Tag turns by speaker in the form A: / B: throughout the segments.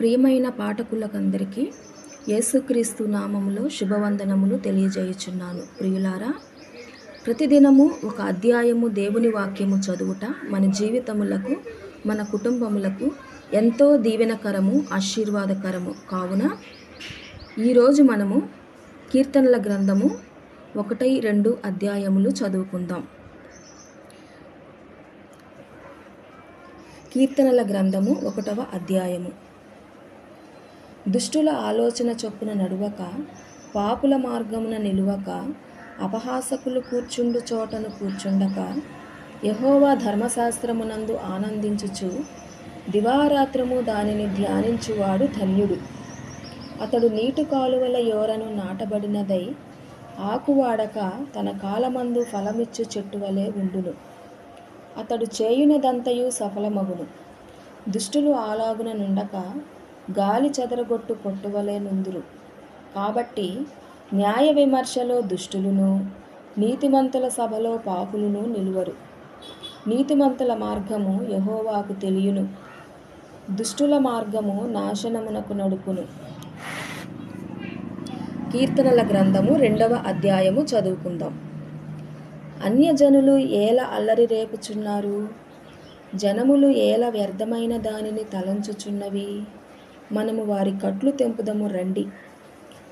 A: ప్రియమైన పాఠకులకందరికీ యేసుక్రీస్తు నామములో శుభవందనములు తెలియజేయుచున్నాను. ప్రియులారా, ప్రతిదినము ఒక అధ్యాయము దేవుని వాక్యము చదువుట మన జీవితములకు, మన కుటుంబములకు ఎంతో దీవెనకరము, ఆశీర్వాదకరము. కావున ఈరోజు మనము కీర్తనల గ్రంథము 1-2 అధ్యాయములు చదువుకుందాం. కీర్తనల గ్రంథము 1వ అధ్యాయము. దుష్టుల ఆలోచన చొప్పున నడువక, పాపుల మార్గమున నిలువక, అపహాసకులు కూర్చుండు చోటను కూర్చుండక, యెహోవా ధర్మశాస్త్రమునందు ఆనందించుచు దివారాత్రము దానిని ధ్యానించువాడు ధన్యుడు. అతడు నీటి కాలువల యోరను నాటబడినదై ఆకువాడక తన కాలమందు ఫలమిచ్చు చెట్టు వలె ఉండును. అతడు చేయునదంతయు సఫలమగును. దుష్టులు అలాగున నుండక గాలి చెదరగొట్టు పొట్టువలే నుందురు. కాబట్టి న్యాయ విమర్శలో దుష్టులును, నీతిమంతుల సభలో పాపులును నిలువరు. నీతిమంతుల మార్గము యెహోవాకు తెలియును, దుష్టుల మార్గము నాశనమునకు నడుపును. కీర్తనల గ్రంథము 2వ అధ్యాయము చదువుకుందాం. అన్యజనులు ఏల అల్లరి రేపుచున్నారు, జనములు ఏల వ్యర్థమైన దానిని తలంచుచున్నవి. మనము వారి కట్లు తెంపుదము రండి,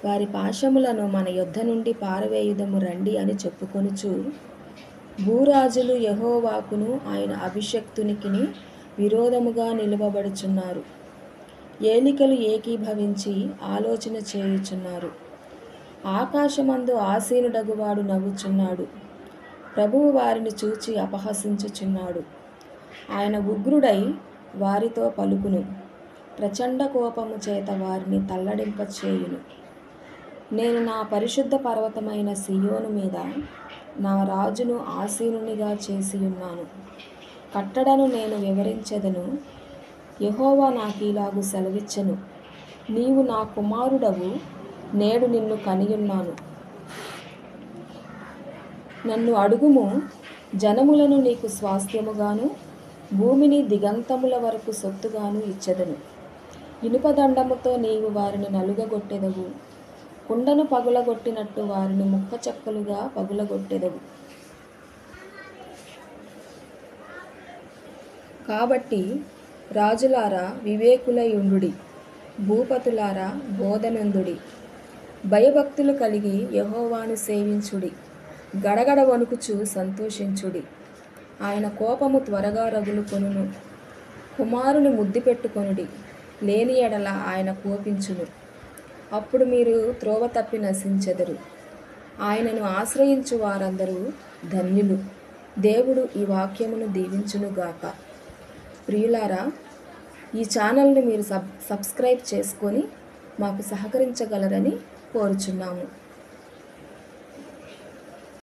A: వారి పాశములను మన యొద్ద నుండి పారవేయుదము రండి అని చెప్పుకొనుచు, భూరాజులు యెహోవాకును ఆయన అభిషక్తునికిని విరోధముగా నిలువబడుచున్నారు. ఏలికలు ఏకీభవించి ఆలోచన చేయుచున్నారు. ఆకాశమందు ఆసీనుడగువాడు నవ్వుచున్నాడు. ప్రభువు వారిని చూచి అపహసించుచున్నాడు. ఆయన ఉగ్రుడై వారితో పలుకును, ప్రచండ కోపము చేత వారిని తల్లడింపచేయును. నేను నా పరిశుద్ధ పర్వతమైన సియోను మీద నా రాజును ఆసీనునిగా చేసియున్నాను. కట్టడను నేను వివరించెదను. యెహోవా నాకీలాగు సెలవిచ్చెను, నీవు నా కుమారుడవు, నేడు నిన్ను కనియున్నాను. నన్ను అడుగుము, జనములను నీకు స్వాస్థ్యముగాను, భూమిని దిగంతముల వరకు సొత్తుగాను ఇచ్చెదను. ఇనుపదండముతో నీవు వారిని నలుగగొట్టెదవు, కుండను పగులగొట్టినట్టు వారిని ముక్కచెక్కలుగా పగులగొట్టెదవు. కాబట్టి రాజులారా వివేకులయుండుడి, భూపతులారా బోధనందుడి. భయభక్తులు కలిగి యెహోవాను సేవించుడి, గడగడ వణుకుచు సంతోషించుడి. ఆయన కోపము త్వరగా రగులుకొనును. కుమారుని ముద్దు పెట్టుకొనుడి, లేని ఎడల ఆయన కోపించును. అప్పుడు మీరు త్రోవ తప్పి నశించెదరు. ఆయనను ఆశ్రయించు వారందరూ ధన్యులు. దేవుడు ఈ వాక్యమును దీవించునుగాక. ప్రియులారా, ఈ ఛానల్ని మీరు సబ్స్క్రైబ్ చేసుకొని మాకు సహకరించగలరని కోరుచున్నాము.